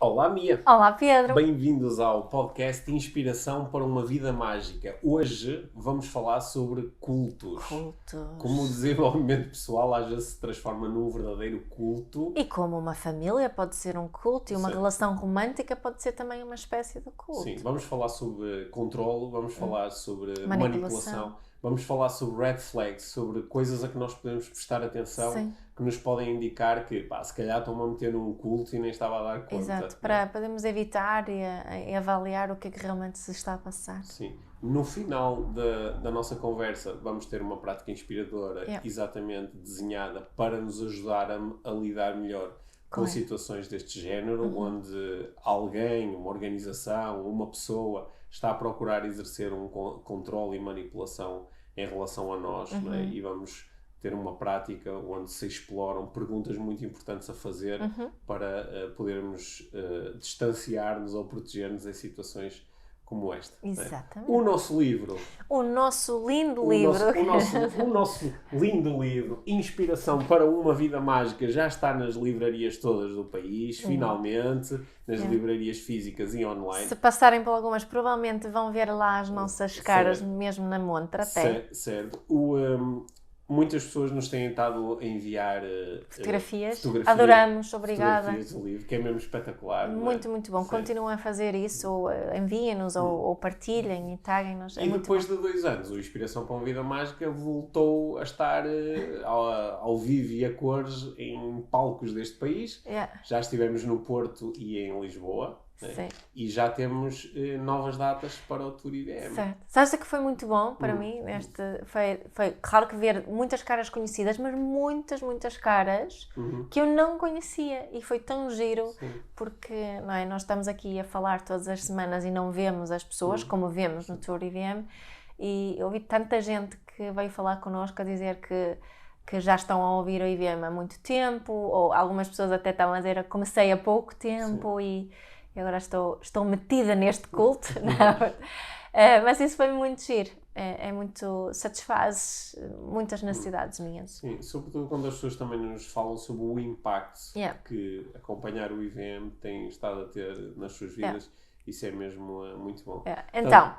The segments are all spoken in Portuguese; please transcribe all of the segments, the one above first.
Olá, Mia! Olá, Pedro. Bem-vindos ao podcast Inspiração para uma Vida Mágica. Hoje vamos falar sobre cultos. Como o Cultos. desenvolvimento pessoal às vezes se transforma num verdadeiro culto. E como uma família pode ser um culto e uma Sim. relação romântica pode ser também uma espécie de culto. Sim, vamos falar sobre controle, vamos falar sobre Manipulação. vamos falar sobre red flags, sobre coisas a que nós podemos prestar atenção, Sim. que nos podem indicar que, se calhar estão-me a meter num culto e nem estava a dar conta. Exato, para podermos evitar e avaliar o que é que realmente se está a passar. Sim. No final da nossa conversa vamos ter uma prática inspiradora exatamente desenhada para nos ajudar a lidar melhor com Correto. situações deste género, onde alguém, uma organização, uma pessoa está a procurar exercer um controle e manipulação em relação a nós, não é? E vamos ter uma prática onde se exploram perguntas muito importantes a fazer para podermos distanciar-nos ou proteger-nos em situações como esta. Exatamente. O nosso livro. O nosso lindo livro. O nosso lindo livro, Inspiração para uma Vida Mágica, já está nas livrarias todas do país, finalmente, nas livrarias físicas e online. Se passarem por algumas, provavelmente vão ver lá as nossas caras, mesmo na montra até. Certo. Muitas pessoas nos têm estado a enviar Fotografias. Adoramos, obrigada. Fotografias do livro, que é mesmo espetacular. Muito, muito bom. Sim. Continuem a fazer isso, ou enviem-nos, ou partilhem e taguem-nos. E depois de 2 anos, o Inspiração para uma Vida Mágica voltou a estar ao vivo e a cores em palcos deste país. Já estivemos no Porto e em Lisboa. Né? E já temos novas datas para o Tour IVM. Certo. Sabes que foi muito bom para mim? Foi claro que ver muitas caras conhecidas, mas muitas caras que eu não conhecia. E foi tão giro, porque não é? Nós estamos aqui a falar todas as semanas e não vemos as pessoas como vemos no Tour IVM. E eu ouvi tanta gente que veio falar connosco a dizer que já estão a ouvir o IVM há muito tempo, ou algumas pessoas até estavam a dizer que comecei há pouco tempo e agora estou metida neste culto. Mas isso foi muito giro. Satisfaz muitas necessidades minhas. Sim, sobretudo quando as pessoas também nos falam sobre o impacto que acompanhar o IVM tem estado a ter nas suas vidas. Isso é mesmo muito bom. Então,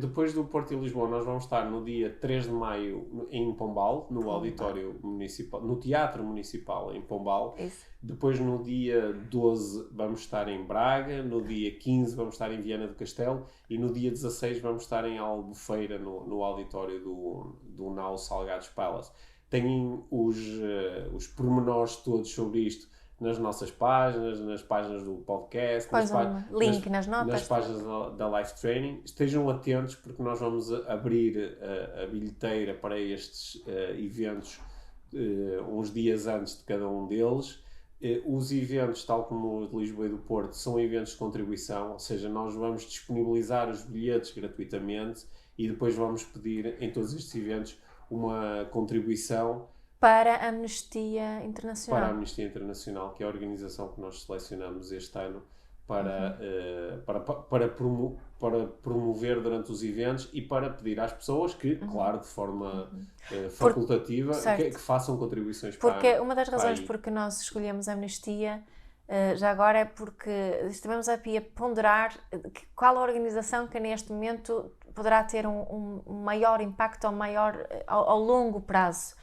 depois do Porto e Lisboa, nós vamos estar no dia 3 de maio em Pombal, no auditório municipal, no Teatro Municipal em Pombal. Isso. Depois, no dia 12, vamos estar em Braga. No dia 15, vamos estar em Viana do Castelo. E no dia 16, vamos estar em Albufeira, no auditório do Nau Salgados Palace. Têm os pormenores todos sobre isto nas nossas páginas, nas páginas do podcast, link nas notas, nas páginas da Life Training. Estejam atentos porque nós vamos abrir a bilheteira para estes eventos uns dias antes de cada um deles. Os eventos, tal como o de Lisboa e do Porto, são eventos de contribuição, ou seja, nós vamos disponibilizar os bilhetes gratuitamente e depois vamos pedir em todos estes eventos uma contribuição para a Amnistia Internacional. Para a Amnistia Internacional, que é a organização que nós selecionamos este ano para promover durante os eventos e para pedir às pessoas que, claro, de forma facultativa, que façam contribuições para Porque uma das razões porque nós escolhemos a Amnistia já agora é porque estivemos a ponderar qual a organização que neste momento poderá ter um maior impacto ao longo prazo.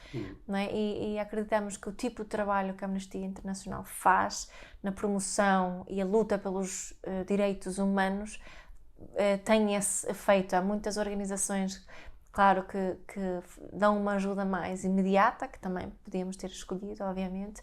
Não é? E acreditamos que o tipo de trabalho que a Amnistia Internacional faz na promoção e a luta pelos direitos humanos tem esse efeito. Há muitas organizações, claro, que dão uma ajuda mais imediata, que também podíamos ter escolhido, obviamente,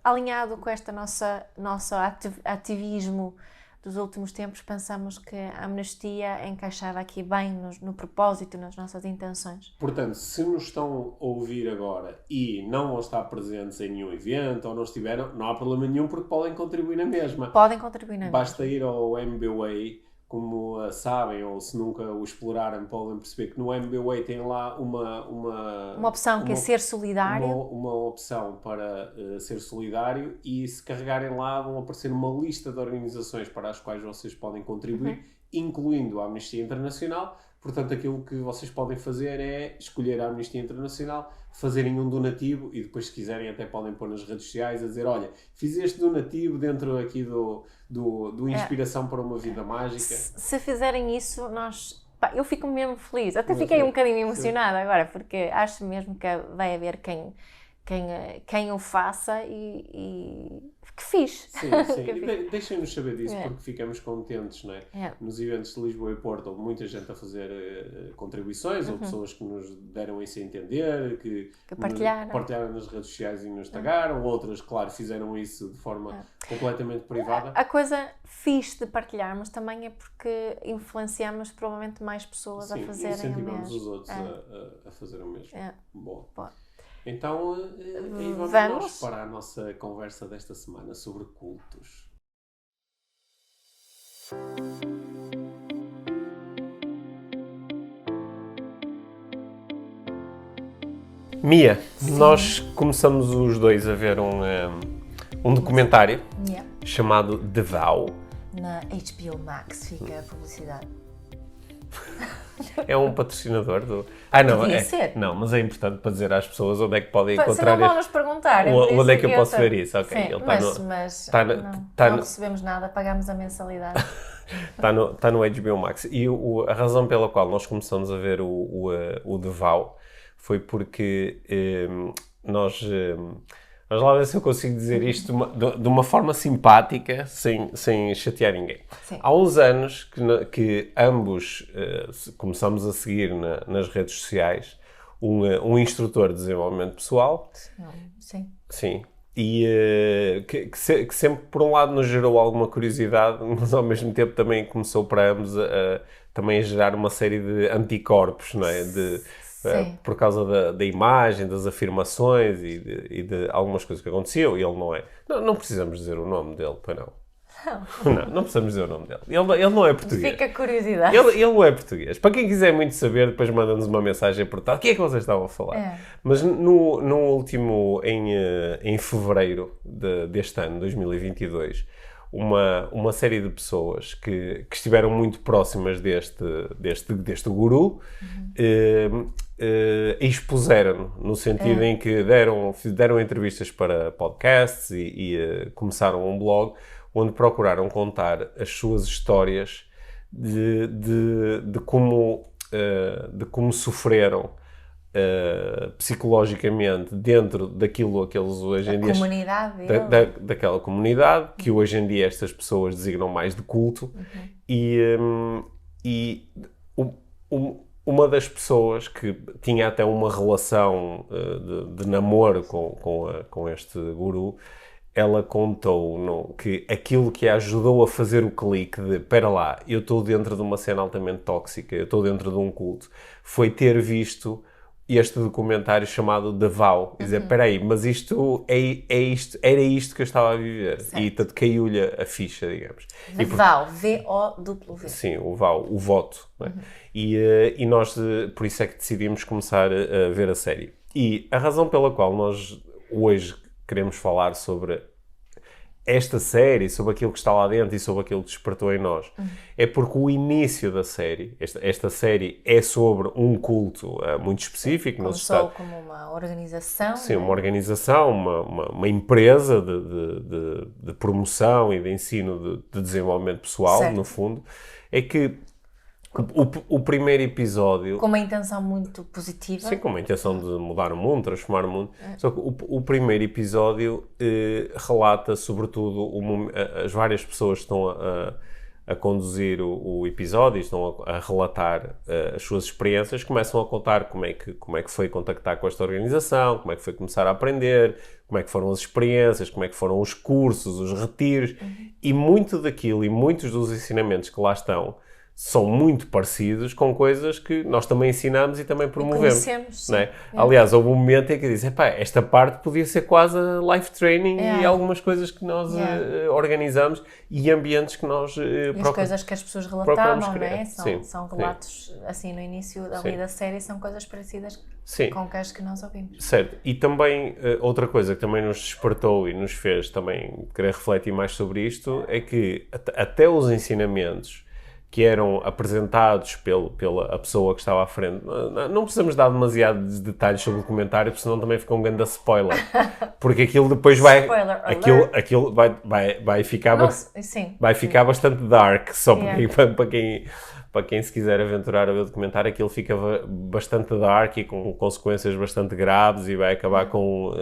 alinhado com este nosso ativismo dos últimos tempos. Pensamos que a Amnistia encaixava aqui bem no propósito, nas nossas intenções. Portanto, se nos estão a ouvir agora e não vão estar presentes em nenhum evento ou não estiveram, não há problema nenhum porque podem contribuir na mesma. Podem contribuir na mesma. Basta ir ao MBWay, como sabem, ou se nunca o exploraram, podem perceber que no MBWay tem lá uma opção que é ser solidário. Uma opção para ser solidário, e se carregarem lá vão aparecer uma lista de organizações para as quais vocês podem contribuir incluindo a Amnistia Internacional. Portanto, aquilo que vocês podem fazer é escolher a Amnistia Internacional, fazerem um donativo e depois, se quiserem, até podem pôr nas redes sociais a dizer, olha, fiz este donativo dentro aqui do Inspiração para uma Vida Mágica. Se fizerem isso, eu fico mesmo feliz. Até fiquei um bocadinho emocionada agora, porque acho mesmo que vai haver quem o faça e que fixe. Sim. Deixem-nos saber disso, porque ficamos contentes, não é? Nos eventos de Lisboa e Porto, houve muita gente a fazer contribuições, ou pessoas que nos deram isso a entender, que partilharam nas redes sociais e nos tagaram, outras, claro, fizeram isso de forma completamente privada. A coisa fixe de partilharmos também é porque influenciamos provavelmente mais pessoas a fazerem o mesmo. Incentivamos os outros a fazer o mesmo. Bom. Então, aí vamos nós para a nossa conversa desta semana sobre cultos. Mia, nós começamos os dois a ver um documentário chamado The Vow. Na HBO Max, fica a publicidade. É um patrocinador do... Não, mas é importante para dizer às pessoas onde é que podem encontrar... Se não vão nos perguntar. Onde é que eu posso ver isso? Ok. Sim, não recebemos nada, pagamos a mensalidade. Está no HBO Max. E a razão pela qual nós começamos a ver o The Vow foi porque nós... Mas lá ver se eu consigo dizer isto de uma forma simpática, sem chatear ninguém. Sim. Há uns anos que ambos começamos a seguir nas redes sociais um instrutor de desenvolvimento pessoal. Sim. E que sempre, por um lado, nos gerou alguma curiosidade, mas ao mesmo tempo também começou para ambos também a gerar uma série de anticorpos, não é? Por causa da imagem, das afirmações e de algumas coisas que aconteciam. E ele não é... Não precisamos dizer o nome dele, pois não? Não precisamos dizer o nome dele. Ele não é português. Fica a curiosidade. Ele não é português. Para quem quiser muito saber, depois manda-nos uma mensagem por tal. O que é que vocês estavam a falar? Mas no último, em fevereiro deste ano, 2022, uma série de pessoas que estiveram muito próximas deste guru expuseram-no, no sentido em que deram entrevistas para podcasts e começaram um blog onde procuraram contar as suas histórias de como sofreram psicologicamente dentro daquilo que eles hoje em dia... daquela comunidade, que hoje em dia estas pessoas designam mais de culto. Uma das pessoas que tinha até uma relação de namoro com este guru, ela contou que aquilo que a ajudou a fazer o clique de espera lá, eu estou dentro de uma cena altamente tóxica, eu estou dentro de um culto, foi ter visto este documentário chamado The Vow. Dizer, espera aí, mas isto era isto que eu estava a viver. Certo. E tanto caiu-lhe a ficha, digamos. The Vow, V-O-W. Sim, o Vow, o voto. Né? E nós, por isso é que decidimos começar a ver a série. E a razão pela qual nós hoje queremos falar sobre esta série, sobre aquilo que está lá dentro e sobre aquilo que despertou em nós, é porque o início da série, esta série é sobre um culto muito específico. Começou como uma organização. Sim, uma organização, uma empresa de promoção e de ensino de desenvolvimento pessoal, certo. No fundo, é que o primeiro episódio... Com uma intenção muito positiva. Sim, com uma intenção de mudar o mundo, transformar o mundo. Só que o primeiro episódio relata, sobretudo, as várias pessoas que estão a conduzir o episódio, estão a relatar as suas experiências, começam a contar como é que foi contactar com esta organização, como é que foi começar a aprender, como é que foram as experiências, como é que foram os cursos, os retiros, e muito daquilo e muitos dos ensinamentos que lá estão são muito parecidos com coisas que nós também ensinamos e também promovemos. Não é? Aliás, houve um momento em que eu disse, esta parte podia ser quase life training e algumas coisas que nós organizamos e ambientes que nós e as coisas que as pessoas relatavam, não é? São relatos, assim, no início da série, são coisas parecidas com as que nós ouvimos. Certo. E também, outra coisa que também nos despertou e nos fez também querer refletir mais sobre isto, é que até os ensinamentos que eram apresentados pela pessoa que estava à frente. Não precisamos dar demasiados detalhes sobre o documentário, porque senão também fica um grande spoiler. Porque aquilo depois vai... Aquilo vai ficar... Vai ficar bastante dark, só para quem se quiser aventurar a ver o documentário, aquilo fica bastante dark e com consequências bastante graves e vai acabar com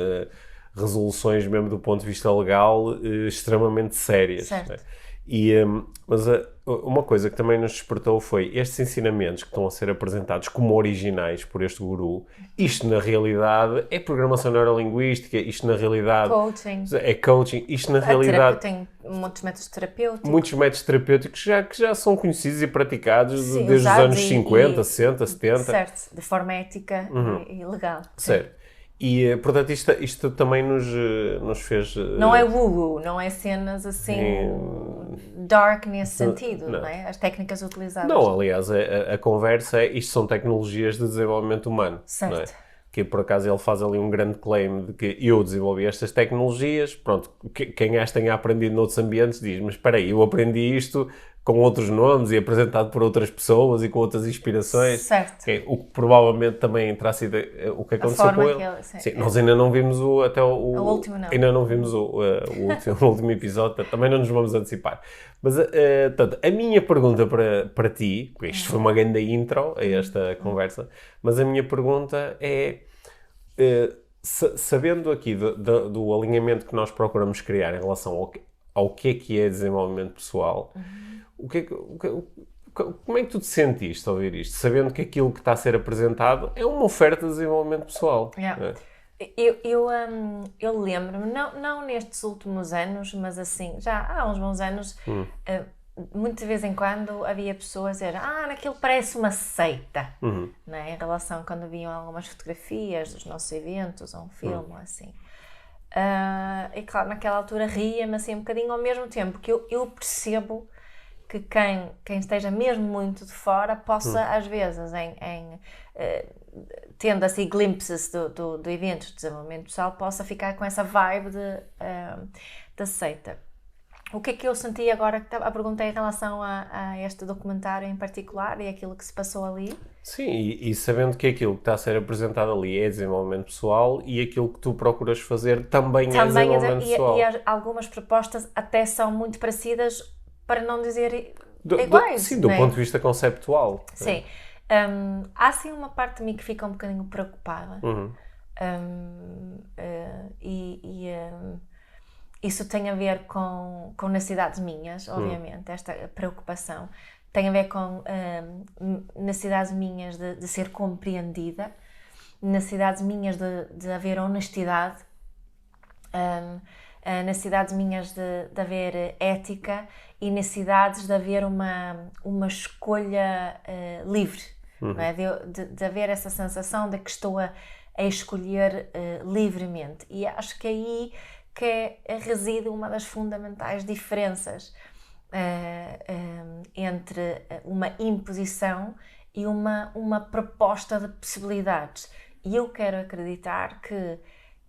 resoluções mesmo do ponto de vista legal extremamente sérias. Certo. Né? Mas uma coisa que também nos despertou foi estes ensinamentos que estão a ser apresentados como originais por este guru. Isto na realidade é programação neurolinguística, isto na realidade é coaching, isto na realidade tem muitos métodos terapêuticos. Muitos métodos terapêuticos que já são conhecidos e praticados desde os anos 50, 60, 70. Certo, de forma ética e legal. Certo. E, portanto, isto também nos fez... Não é woo-woo, não é cenas assim dark nesse sentido, não é? As técnicas utilizadas. Não, aliás, a conversa isto são tecnologias de desenvolvimento humano. Certo. Não é? Que por acaso ele faz ali um grande claim de que eu desenvolvi estas tecnologias, pronto, quem as tenha aprendido noutros ambientes diz, mas espera aí, eu aprendi isto com outros nomes e apresentado por outras pessoas e com outras inspirações. Certo. O que provavelmente também terá sido o que aconteceu com ele. Sim, nós ainda não vimos o último, não. Ainda não vimos o último episódio, também não nos vamos antecipar. Mas, portanto, a minha pergunta para ti, porque isto foi uma grande intro a esta conversa, mas a minha pergunta é, sabendo aqui do alinhamento que nós procuramos criar em relação ao que é desenvolvimento pessoal, como é que tu te sentiste ao ouvir isto? Sabendo que aquilo que está a ser apresentado é uma oferta de desenvolvimento pessoal. Yeah. Eu lembro-me, não nestes últimos anos, mas assim, já há uns bons anos, muito de vez em quando havia pessoas a dizer naquilo parece uma seita, né? Em relação quando viam algumas fotografias dos nossos eventos, ou um filme, ou assim. E claro, naquela altura ria-me assim um bocadinho, ao mesmo tempo que eu percebo que quem esteja mesmo muito de fora possa, às vezes, tendo assim glimpses do evento de desenvolvimento pessoal, possa ficar com essa vibe da seita. O que é que eu senti agora que a perguntei em relação a este documentário em particular e aquilo que se passou ali? Sim, e sabendo que aquilo que está a ser apresentado ali é desenvolvimento pessoal e aquilo que tu procuras fazer também é desenvolvimento pessoal. E algumas propostas até são muito parecidas, para não dizer iguais. Sim, do ponto de vista conceptual. Sim. Há sim uma parte de mim que fica um bocadinho preocupada. Isso tem a ver com necessidades minhas, obviamente, esta preocupação. Tem a ver com necessidades minhas de ser compreendida, necessidades minhas de haver honestidade, necessidades minhas de haver ética e necessidades de haver uma escolha livre, não é? de haver essa sensação de que estou a escolher livremente. E acho que aí que reside uma das fundamentais diferenças entre uma imposição e uma proposta de possibilidades. E eu quero acreditar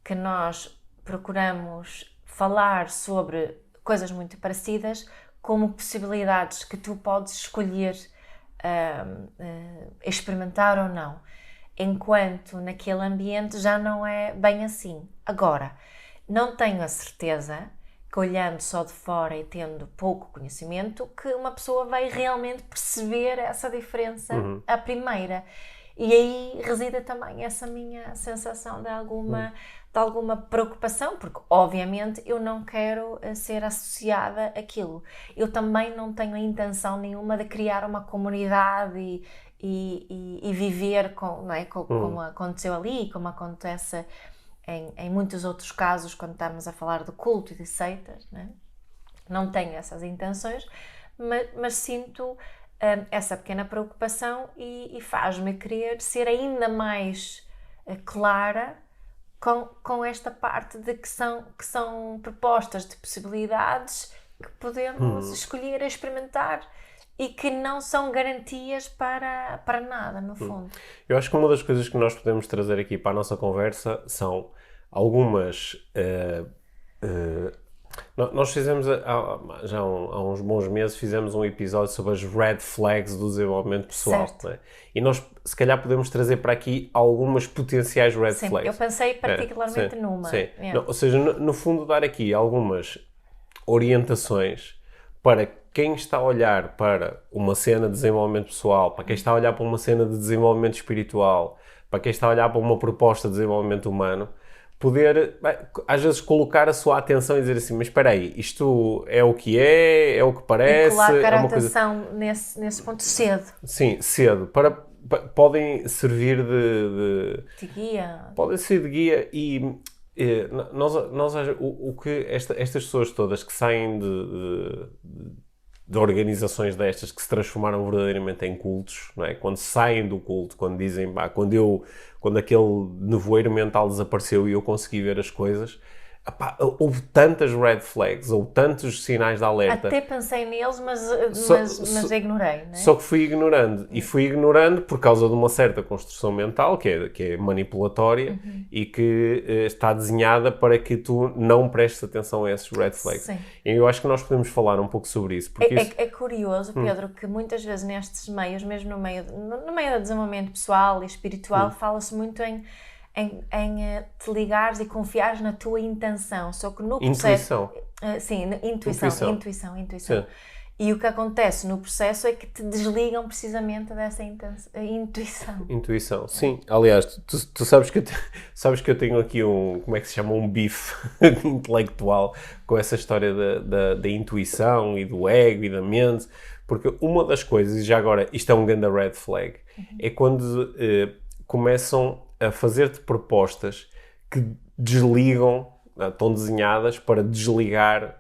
que nós procuramos falar sobre coisas muito parecidas como possibilidades que tu podes escolher experimentar ou não, enquanto naquele ambiente já não é bem assim. Agora, não tenho a certeza que, olhando só de fora e tendo pouco conhecimento, que uma pessoa vai realmente perceber essa diferença à primeira. E aí reside também essa minha sensação de alguma preocupação, porque obviamente eu não quero ser associada àquilo. Eu também não tenho a intenção nenhuma de criar uma comunidade e viver como aconteceu ali, como acontece em muitos outros casos quando estamos a falar de culto e de seitas, né? Não tenho essas intenções, mas sinto essa pequena preocupação e faz-me querer ser ainda mais clara com esta parte de que são propostas de possibilidades que podemos escolher, experimentar e que não são garantias para nada, no fundo. Eu acho que uma das coisas que nós podemos trazer aqui para a nossa conversa são algumas, Nós fizemos, há uns bons meses, fizemos um episódio sobre as red flags do desenvolvimento pessoal. Não é? E nós, se calhar, podemos trazer para aqui algumas potenciais red flags. Eu pensei particularmente numa. Sim. Não, ou seja, no fundo, dar aqui algumas orientações para quem está a olhar para uma cena de desenvolvimento pessoal, para quem está a olhar para uma cena de desenvolvimento espiritual, para quem está a olhar para uma proposta de desenvolvimento humano, poder, às vezes, colocar a sua atenção e dizer assim, mas espera aí, isto é o que é o que parece... E colocar a atenção nesse ponto cedo. Sim, cedo. Podem servir de guia. Podem ser de guia e nós o que estas pessoas todas que saem de organizações destas que se transformaram verdadeiramente em cultos, não é? Quando saem do culto, quando dizem, quando aquele nevoeiro mental desapareceu e eu consegui ver as coisas, houve tantas red flags, houve tantos sinais de alerta. Até pensei neles, mas ignorei, não é? Só que fui ignorando. E fui ignorando por causa de uma certa construção mental, que é manipulatória, e que está desenhada para que tu não prestes atenção a esses red flags. Sim. E eu acho que nós podemos falar um pouco sobre isso. Porque é curioso, Pedro, que muitas vezes nestes meios, mesmo no meio do desenvolvimento pessoal e espiritual, fala-se muito em te ligares e confiares na tua intenção, só que no processo... Intuição. Sim. E o que acontece no processo é que te desligam precisamente dessa intuição. Intuição, sim. Aliás, tu sabes que eu tenho aqui como é que se chama, um bife intelectual com essa história da intuição e do ego e da mente, porque uma das coisas, e já agora isto é um grande red flag, é quando começam a fazer-te propostas que desligam, estão desenhadas para desligar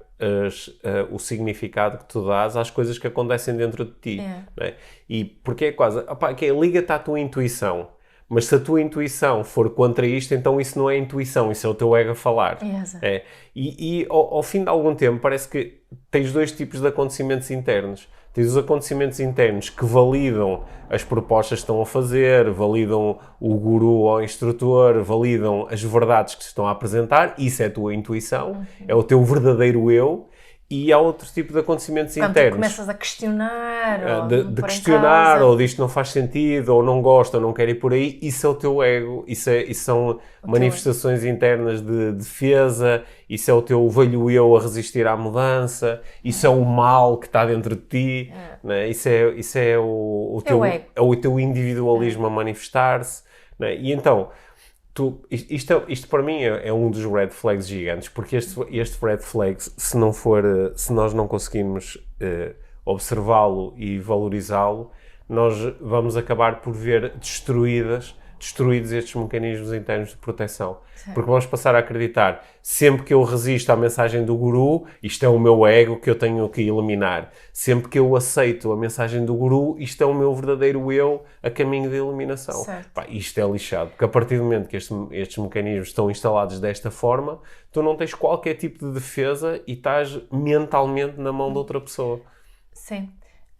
o significado que tu dás às coisas que acontecem dentro de ti. Não é? E porque é quase, liga-te à tua intuição, mas se a tua intuição for contra isto, então isso não é intuição, isso é o teu ego a falar. É. E ao fim de algum tempo parece que tens dois tipos de acontecimentos internos. Tens os acontecimentos internos que validam as propostas que estão a fazer, validam o guru ou o instrutor, validam as verdades que te estão a apresentar, isso é a tua intuição, é o teu verdadeiro eu, e há outro tipo de acontecimentos internos. Quando começas a questionar, de questionar, ou disto não faz sentido, ou não gosto, ou não quero ir por aí, isso é o teu ego, isso são manifestações internas de defesa, isso é o teu velho eu a resistir à mudança, isso é o mal que está dentro de ti, né? Isso é o teu individualismo a manifestar-se, né? E então, isto para mim é um dos red flags gigantes, porque este red flags, se nós não conseguirmos observá-lo e valorizá-lo, nós vamos acabar por ver destruídos estes mecanismos internos de proteção. Sim. Porque vamos passar a acreditar, sempre que eu resisto à mensagem do guru, isto é o meu ego que eu tenho que eliminar. Sempre que eu aceito a mensagem do guru, isto é o meu verdadeiro eu a caminho de eliminação. Isto é lixado, porque a partir do momento que estes mecanismos estão instalados desta forma, tu não tens qualquer tipo de defesa e estás mentalmente na mão de outra pessoa. Sim.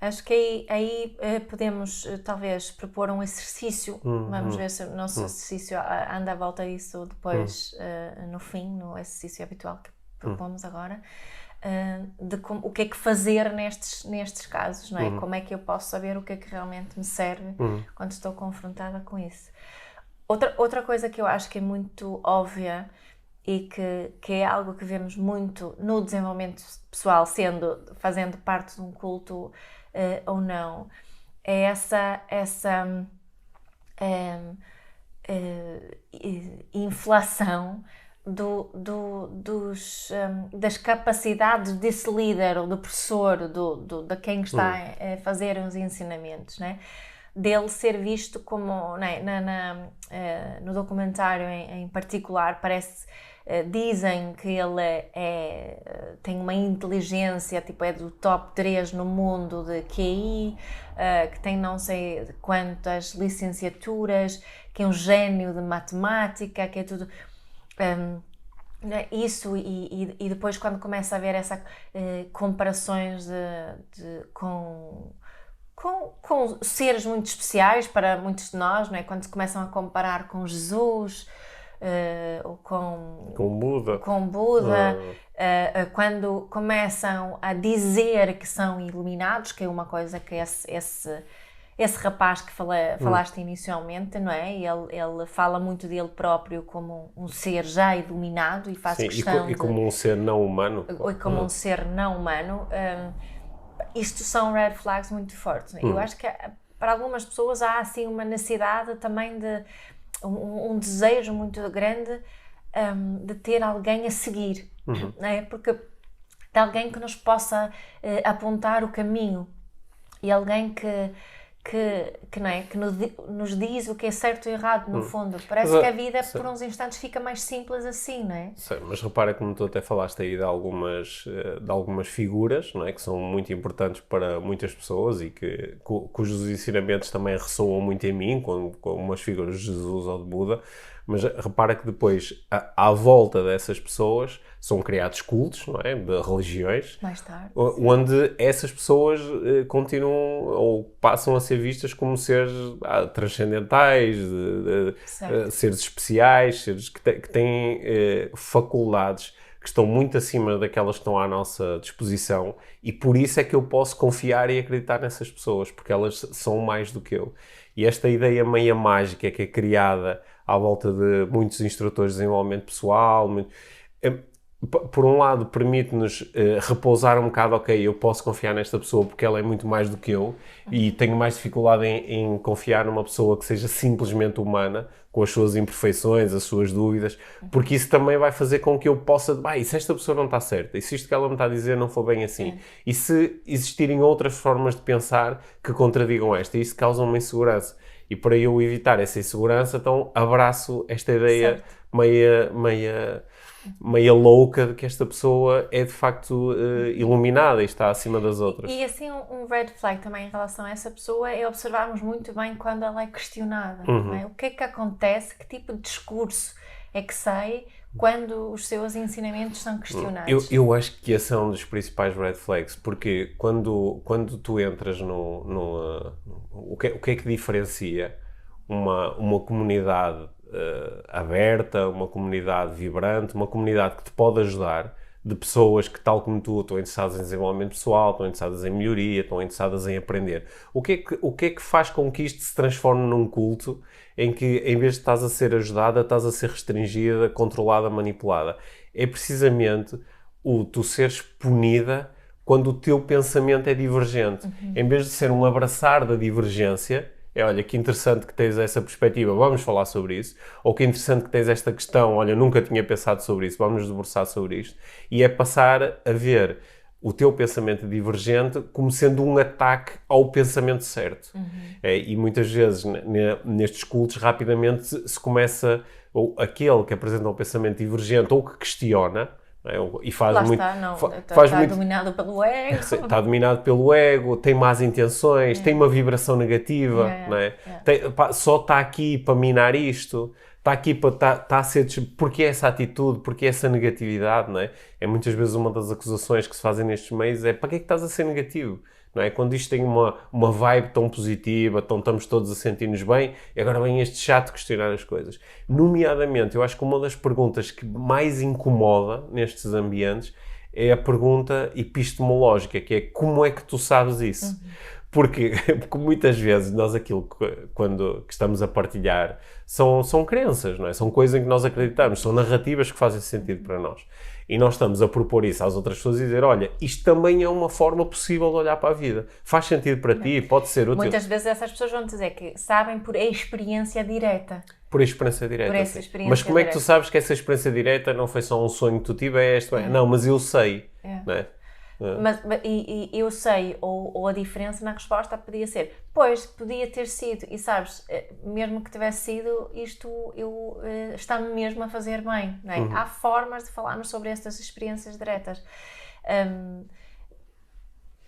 Acho que aí podemos talvez propor um exercício, vamos ver se o nosso exercício anda à volta disso depois no fim, no exercício habitual que propomos agora, o que é que fazer nestes casos, não é? Como é que eu posso saber o que é que realmente me serve quando estou confrontada com isso. Outra coisa que eu acho que é muito óbvia e que é algo que vemos muito no desenvolvimento pessoal, fazendo parte de um culto ou não, é essa inflação das capacidades desse líder ou do professor, de quem está a fazer os ensinamentos, né? Dele ser visto como, né, no documentário em particular, dizem que ele tem uma inteligência, tipo, é do top 3 no mundo de QI, que tem não sei quantas licenciaturas, que é um gênio de matemática, que é tudo... isso, e depois quando começa a haver essa comparações com seres muito especiais para muitos de nós, não é? Quando se começam a comparar com Jesus... ou com Buda, quando começam a dizer que são iluminados, que é uma coisa que esse rapaz que falaste inicialmente, não é? Ele fala muito dele próprio como um ser já iluminado e faz questão e como um ser não humano. E como um ser não humano. Isto são red flags muito fortes. Eu acho que para algumas pessoas há assim uma necessidade também de um desejo muito grande de ter alguém a seguir, não é? Porque de alguém que nos possa apontar o caminho e alguém que, não é? Que nos diz o que é certo e errado, no fundo. Parece que a vida, por uns instantes, fica mais simples assim, não é? Sei, mas repara como tu até falaste aí de algumas figuras, não é? Que são muito importantes para muitas pessoas e cujos ensinamentos também ressoam muito em mim, com umas figuras de Jesus ou de Buda. Mas repara que depois, à volta dessas pessoas, são criados cultos, não é? De religiões. Mais tarde. Onde essas pessoas continuam ou passam a ser vistas como seres transcendentais, seres especiais, seres que têm faculdades que estão muito acima daquelas que estão à nossa disposição, e por isso é que eu posso confiar e acreditar nessas pessoas, porque elas são mais do que eu. E esta ideia meia mágica que é criada à volta de muitos instrutores de desenvolvimento pessoal, por um lado permite-nos repousar um bocado, ok, eu posso confiar nesta pessoa porque ela é muito mais do que eu, e tenho mais dificuldade em confiar numa pessoa que seja simplesmente humana, com as suas imperfeições, as suas dúvidas, porque isso também vai fazer com que eu possa, e se esta pessoa não está certa, e se isto que ela me está a dizer não for bem assim, e se existirem outras formas de pensar que contradigam esta, isso causa uma insegurança. E para eu evitar essa insegurança, então abraço esta ideia meia louca de que esta pessoa é de facto iluminada e está acima das outras. E assim um red flag também em relação a essa pessoa é observarmos muito bem quando ela é questionada. Não é? O que é que acontece, que tipo de discurso é que sai quando os seus ensinamentos são questionados? Eu acho que esse é um dos principais red flags, porque quando tu entras o que é que diferencia uma comunidade aberta, uma comunidade vibrante, uma comunidade que te pode ajudar, de pessoas que, tal como tu, estão interessadas em desenvolvimento pessoal, estão interessadas em melhoria, estão interessadas em aprender. O que é que faz com que isto se transforme num culto em que, em vez de estás a ser ajudada, estás a ser restringida, controlada, manipulada? É precisamente tu seres punida quando o teu pensamento é divergente. Em vez de ser um abraçar da divergência, olha, que interessante que tens essa perspectiva, vamos falar sobre isso. Ou que interessante que tens esta questão, olha, nunca tinha pensado sobre isso, vamos nos debruçar sobre isto. E é passar a ver o teu pensamento divergente como sendo um ataque ao pensamento certo. E muitas vezes, nestes cultos, rapidamente se começa, ou aquele que apresenta um pensamento divergente ou que questiona, e faz Lá muito, está muito dominado pelo ego. Está dominado pelo ego, tem más intenções, tem uma vibração negativa, não é? Só está aqui para minar isto, está aqui para está a ser... Porque essa atitude, porque essa negatividade, não é? É muitas vezes uma das acusações que se fazem nestes meios, é para que é que estás a ser negativo? Não é? Quando isto tem uma vibe tão positiva, estamos todos a sentir-nos bem, e agora vem este chato questionar as coisas. Nomeadamente, eu acho que uma das perguntas que mais incomoda nestes ambientes é a pergunta epistemológica, que é como é que tu sabes isso? Porque muitas vezes nós aquilo que estamos a partilhar são crenças, não é? São coisas em que nós acreditamos, são narrativas que fazem sentido para nós. E nós estamos a propor isso às outras pessoas e dizer, olha, isto também é uma forma possível de olhar para a vida. Faz sentido para ti, pode ser útil. Muitas vezes essas pessoas vão dizer que sabem por experiência direta. Por experiência direta. Por essa experiência mas como é que tu direta. sabes que essa experiência direta não foi só um sonho que tu tiveste? Não, mas eu sei. Não é? Mas eu sei, ou a diferença na resposta podia ser, pois, podia ter sido, e sabes, mesmo que tivesse sido, isto está-me mesmo a fazer bem, não é? Há formas de falarmos sobre estas experiências diretas.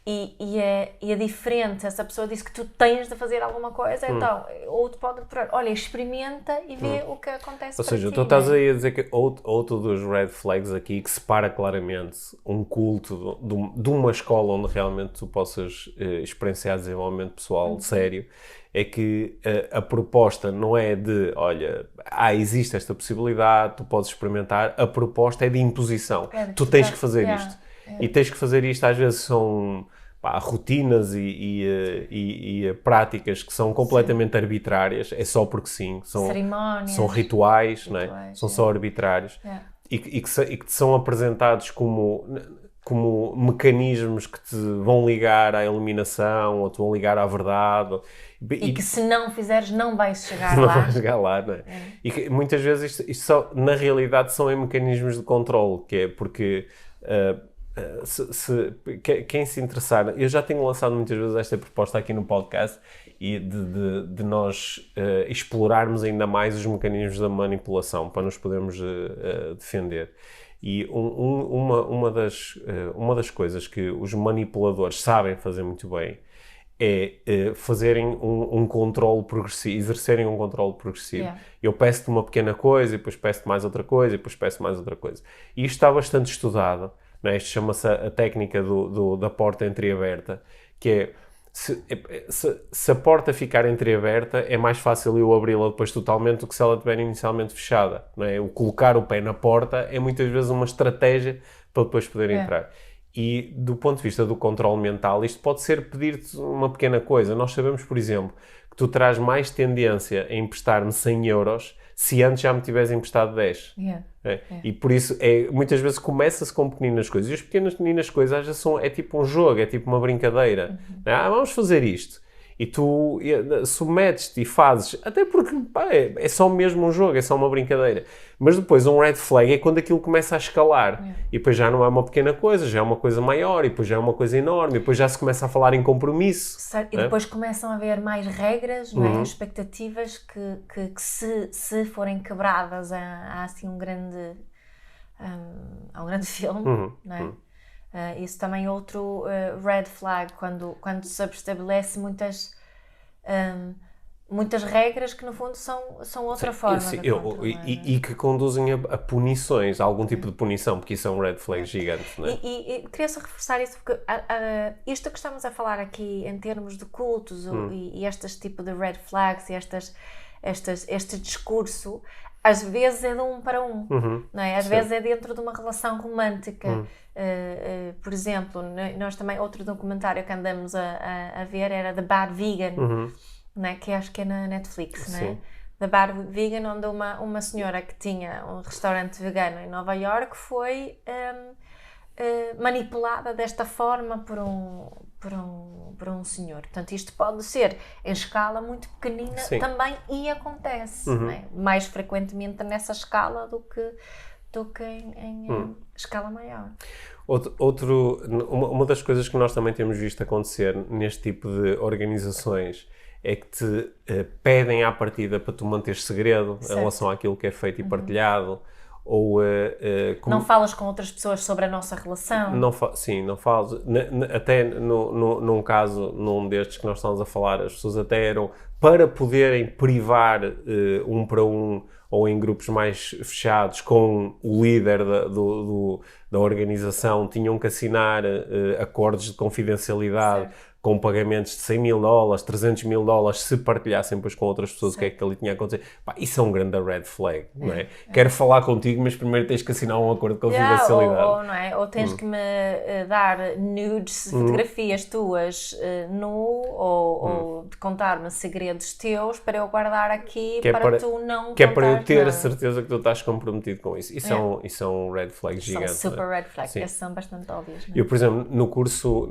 e é diferente. Essa pessoa disse que tu tens de fazer alguma coisa, então outro pode procurar, olha, experimenta e vê o que acontece. Ou para seja, ti, tu estás aí a dizer que outro dos red flags aqui que separa claramente um culto de uma escola onde realmente tu possas experienciar desenvolvimento pessoal sério, é que a proposta não é de, olha, existe esta possibilidade, tu podes experimentar, a proposta é de imposição. Tu tens que fazer isto. E tens que fazer isto, às vezes são rotinas e práticas que são completamente arbitrárias, é só porque sim, são rituais, não é? São só arbitrários e que te são apresentados como mecanismos que te vão ligar à iluminação ou te vão ligar à verdade. E que se não fizeres não vais chegar não lá. Vais chegar lá, não é? E que muitas vezes isto na realidade são mecanismos de controle, que é porque quem se interessar, eu já tenho lançado muitas vezes esta proposta aqui no podcast e de nós explorarmos ainda mais os mecanismos da manipulação para nos podermos defender. E uma das coisas que os manipuladores sabem fazer muito bem é fazerem um controle progressivo, exercerem um controle progressivo. Yeah. Eu peço-te uma pequena coisa, e depois peço-te mais outra coisa, e depois peço mais outra coisa. E isto está bastante estudado, não é? Isto chama-se a técnica da porta entreaberta, que é, se a porta ficar entreaberta, é mais fácil eu abri-la depois totalmente do que se ela estiver inicialmente fechada, não é? O colocar o pé na porta é muitas vezes uma estratégia para depois poder entrar. E do ponto de vista do controle mental, isto pode ser pedir-te uma pequena coisa. Nós sabemos, por exemplo, que tu terás mais tendência a emprestar-me 100 euros se antes já me tivesse emprestado 10. E por isso, muitas vezes começa-se com pequenas coisas. E as pequenas coisas às vezes é tipo um jogo, é tipo uma brincadeira. Vamos fazer isto. E tu submetes-te e fazes, até porque é só mesmo um jogo, é só uma brincadeira. Mas depois um red flag é quando aquilo começa a escalar. E depois já não é uma pequena coisa, já é uma coisa maior, e depois já é uma coisa enorme, e depois já se começa a falar em compromisso. E depois começam a haver mais regras, não é? Expectativas que se forem quebradas há assim um grande filme, não é? Isso também é outro red flag, quando se estabelece muitas regras que no fundo são outra forma de controle, e que conduzem a punições, a algum tipo de punição, porque isso é um red flag gigante, não é? E queria só reforçar isso, porque isto que estamos a falar aqui em termos de cultos e estes tipo de red flags e este discurso, às vezes é de um para um, não é? Às vezes é dentro de uma relação romântica. Por exemplo, nós também, outro documentário que andamos a ver era The Bad Vegan, não é? Que acho que é na Netflix, não é? The Bad Vegan, onde uma senhora que tinha um restaurante vegano em Nova Iorque foi manipulada desta forma por um senhor. Portanto, isto pode ser em escala muito pequenina também, e acontece, não é? Mais frequentemente nessa escala do que em escala maior. Uma das coisas que nós também temos visto acontecer neste tipo de organizações é que te pedem à partida para tu manteres segredo em relação àquilo que é feito e partilhado. Ou, não falas com outras pessoas sobre a nossa relação? Não falas. Até num caso, num destes que nós estamos a falar, as pessoas até eram para poderem privar um para um ou em grupos mais fechados com o líder da organização, tinham que assinar acordos de confidencialidade. Com pagamentos de $100,000, $300,000, se partilhassem depois com outras pessoas o que é que ali tinha a acontecer. Isso é um grande red flag, não é? Quero falar contigo, mas primeiro tens que assinar um acordo de confidencialidade. Não é? Ou tens que me dar nudes, fotografias tuas ou de contar-me segredos teus para eu guardar aqui para tu não que é para eu ter a certeza que tu estás comprometido com isso. Isso é um red flag gigante. São super red flags, esses são bastante óbvios. Eu, por exemplo, no curso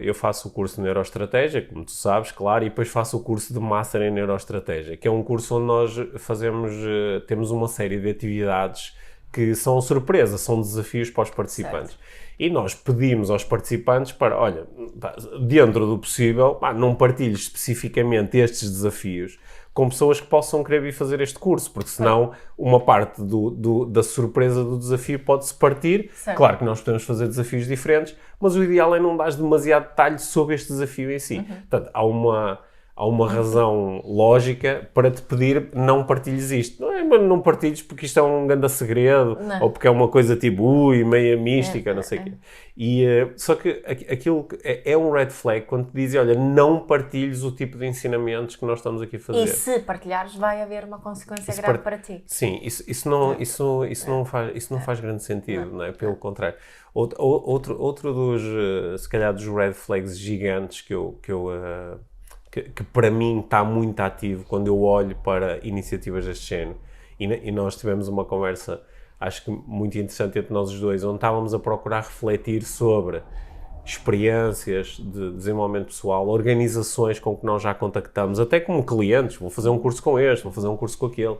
eu faço o curso de Neuroestratégia, como tu sabes, claro, e depois faço o curso de Master em Neuroestratégia, que é um curso onde nós temos uma série de atividades que são surpresa, são desafios para os participantes. E nós pedimos aos participantes para, olha, dentro do possível, não partilhes especificamente estes desafios com pessoas que possam querer vir fazer este curso, porque senão uma parte da surpresa do desafio pode-se partir. Certo. Claro que nós podemos fazer desafios diferentes, mas o ideal é não dar demasiado detalhe sobre este desafio em si. Portanto, há uma razão lógica para te pedir não partilhes isto. Não é, mas não partilhes porque isto é um grande segredo, ou porque é uma coisa tipo, meia mística, não sei o quê. E, só que aquilo é um red flag quando te dizem, olha, não partilhes o tipo de ensinamentos que nós estamos aqui a fazer. E se partilhares, vai haver uma consequência grave para ti. Sim, isso não faz grande sentido, não é? Pelo contrário. Outro dos, se calhar, dos red flags gigantes que para mim está muito ativo quando eu olho para iniciativas deste género. E nós tivemos uma conversa, acho que muito interessante entre nós os dois, onde estávamos a procurar refletir sobre experiências de desenvolvimento pessoal, organizações com que nós já contactamos, até como clientes, vou fazer um curso com este, vou fazer um curso com aquele,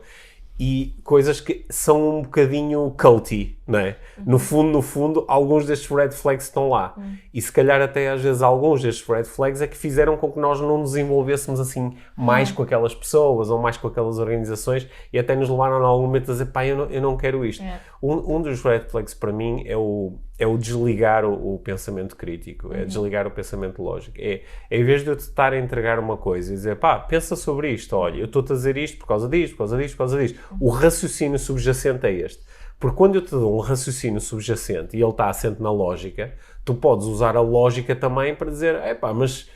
e coisas que são um bocadinho culty, não é? No fundo, alguns destes red flags estão lá. E se calhar até às vezes alguns destes red flags é que fizeram com que nós não nos envolvêssemos assim mais com aquelas pessoas ou mais com aquelas organizações e até nos levaram em algum momento a dizer, eu não quero isto. Um dos red flags para mim é o desligar o pensamento crítico, é desligar o pensamento lógico. É em vez de eu te estar a entregar uma coisa e dizer, pensa sobre isto, olha, eu estou-te a dizer isto por causa disto, por causa disto, por causa disto. O raciocínio subjacente é este. Porque quando eu te dou um raciocínio subjacente e ele está assente na lógica, tu podes usar a lógica também para dizer, mas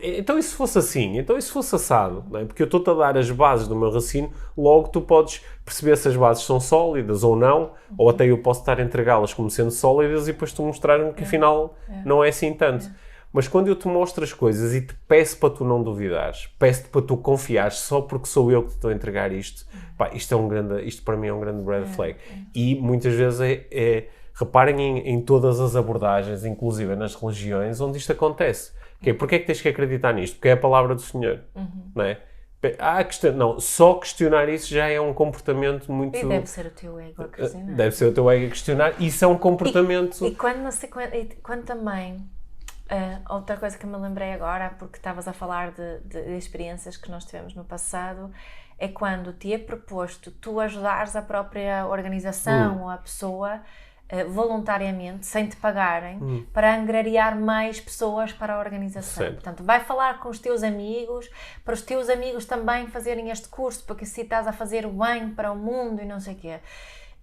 então e se fosse assim? Então e se fosse assado? Não é? Porque eu estou-te a dar as bases do meu raciocínio, logo tu podes perceber se as bases são sólidas ou não, ou até eu posso estar a entregá-las como sendo sólidas e depois tu mostrar-me que afinal não é assim tanto. Mas quando eu te mostro as coisas e te peço para tu não duvidares, peço-te para tu confiares só porque sou eu que te estou a entregar isto, isto para mim é um grande red flag. E muitas vezes reparem em todas as abordagens, inclusive nas religiões, onde isto acontece. Porquê é que tens que acreditar nisto? Porque é a palavra do Senhor, não é? Só questionar isso já é um comportamento muito... E deve ser o teu ego a questionar. Deve ser o teu ego a questionar. Isso é um comportamento... E quando também... outra coisa que me lembrei agora, porque estavas a falar de experiências que nós tivemos no passado, é quando te é proposto tu ajudares a própria organização ou a pessoa voluntariamente, sem te pagarem, para angariar mais pessoas para a organização. Certo. Portanto, vai falar com os teus amigos, para os teus amigos também fazerem este curso, porque se estás a fazer o bem para o mundo e não sei o quê.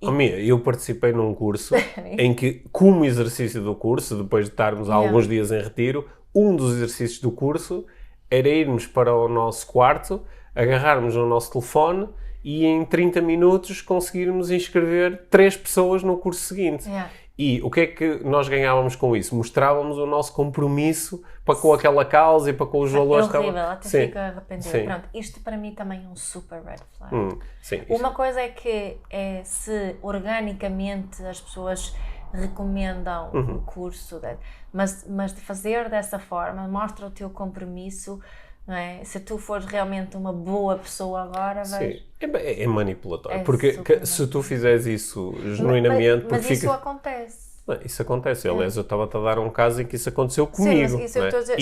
Eu participei num curso em que, como exercício do curso, depois de estarmos há alguns dias em retiro, um dos exercícios do curso era irmos para o nosso quarto, agarrarmos no nosso telefone e em 30 minutos conseguirmos inscrever 3 pessoas no curso seguinte. E o que é que nós ganhávamos com isso? Mostrávamos o nosso compromisso para com aquela causa e para com os valores. É horrível, até fica arrependido. Pronto, isto para mim também é um super red flag. Uma coisa é que se organicamente as pessoas recomendam o curso, mas de fazer dessa forma, mostra o teu compromisso. Não é? Se tu fores realmente uma boa pessoa agora, vais... É manipulatório, porque se tu fizeres isso genuinamente... Mas isso acontece. Isso acontece. Aliás, eu estava-te a dar um caso em que isso aconteceu comigo. Sim, mas isso eu estou a dizer...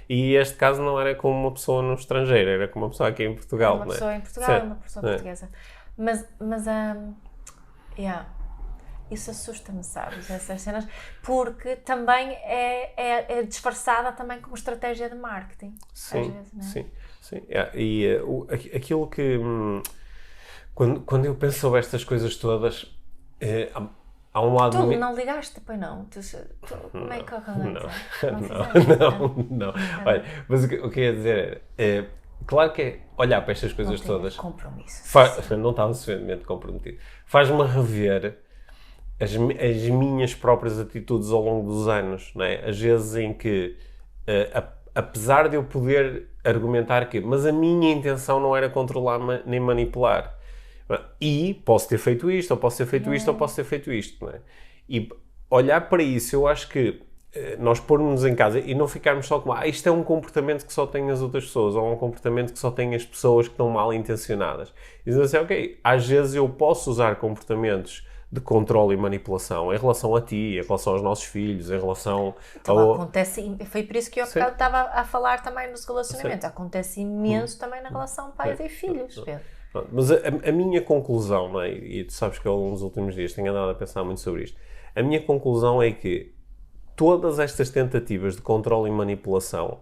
E este caso não era com uma pessoa no estrangeiro, era com uma pessoa aqui em Portugal. Uma pessoa em Portugal e uma pessoa portuguesa. Mas isso assusta-me, sabes, essas cenas, porque também é disfarçada também como estratégia de marketing, às vezes, não é? Sim. E aquilo que... Quando eu penso sobre estas coisas todas, há um lado... Tu não ligaste, pois não? Como é que Não. Olha, mas o que eu ia dizer é... Claro que é olhar para estas coisas todas... compromisso. Não estava suficientemente comprometido. Faz-me rever as minhas próprias atitudes ao longo dos anos, não é? Às vezes em que, apesar de eu poder argumentar mas a minha intenção não era controlar nem manipular, e posso ter feito isto, ou posso ter feito isto, ou posso ter feito isto, não é? E olhar para isso, eu acho que nós pormos em casa e não ficarmos só como isto é um comportamento que só tem as outras pessoas, ou um comportamento que só tem as pessoas que estão mal intencionadas. E dizer assim, às vezes eu posso usar comportamentos de controle e manipulação em relação a ti, em relação aos nossos filhos, em relação então, acontece, foi por isso que eu estava a falar também nos relacionamentos. Sim. Acontece imenso também na relação pais e filhos, Pedro. Mas a minha conclusão, não é? E tu sabes que eu nos últimos dias tenho andado a pensar muito sobre isto, a minha conclusão é que todas estas tentativas de controle e manipulação,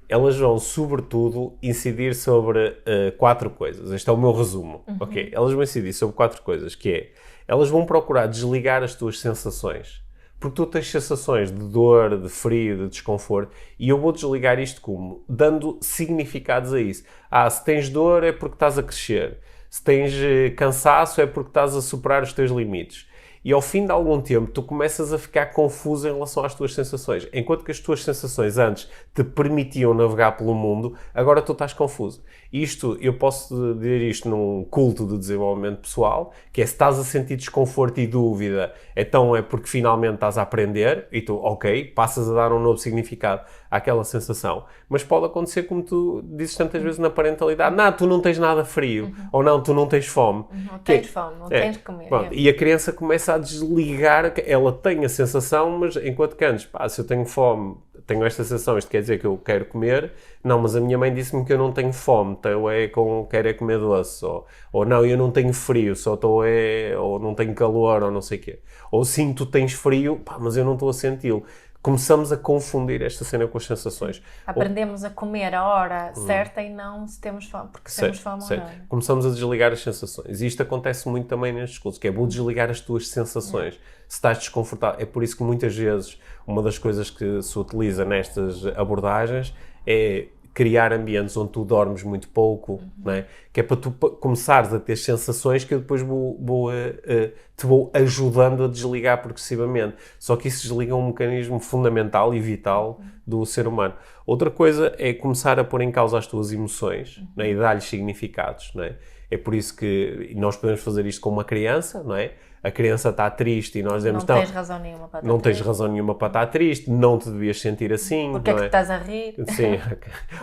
elas vão, sobretudo, incidir sobre 4 coisas. Este é o meu resumo, ok? Elas vão incidir sobre 4 coisas, que é, elas vão procurar desligar as tuas sensações. Porque tu tens sensações de dor, de frio, de desconforto, e eu vou desligar isto como? Dando significados a isso. Se tens dor é porque estás a crescer. Se tens cansaço é porque estás a superar os teus limites. E ao fim de algum tempo tu começas a ficar confuso em relação às tuas sensações. Enquanto que as tuas sensações antes te permitiam navegar pelo mundo, agora tu estás confuso. Isto, eu posso dizer isto num culto de desenvolvimento pessoal, que é se estás a sentir desconforto e dúvida, então é porque finalmente estás a aprender e tu, ok, passas a dar um novo significado àquela sensação. Mas pode acontecer como tu dizes tantas vezes na parentalidade, não, tu não tens nada frio, ou não, tu não tens fome. Não tens fome, não tens de comer. Pronto, e a criança começa a desligar, ela tem a sensação, mas enquanto que antes, se eu tenho fome, tenho esta sensação, isto quer dizer que eu quero comer, não, mas a minha mãe disse-me que eu não tenho fome, então quero comer doce, ou não, eu não tenho frio, ou não tenho calor, ou não sei o quê. Ou sim, tu tens frio, mas eu não estou a senti-lo. Começamos a confundir esta cena com as sensações. Aprendemos a comer a hora certa e não se temos fome, porque temos fome ou não. Começamos a desligar as sensações. E isto acontece muito também nestes cursos, que é vou desligar as tuas sensações. Se estás desconfortável, é por isso que muitas vezes uma das coisas que se utiliza nestas abordagens é criar ambientes onde tu dormes muito pouco, não é? Que é para tu começares a ter sensações que eu depois te vou ajudando a desligar progressivamente. Só que isso desliga um mecanismo fundamental e vital do ser humano. Outra coisa é começar a pôr em causa as tuas emoções, não é? E dar-lhes significados, não é? É por isso que nós podemos fazer isto com uma criança, não é? A criança está triste e nós dizemos... Não tens razão nenhuma para estar Não tens razão nenhuma para estar triste, não te devias sentir assim. Porque é que estás a rir? Sim.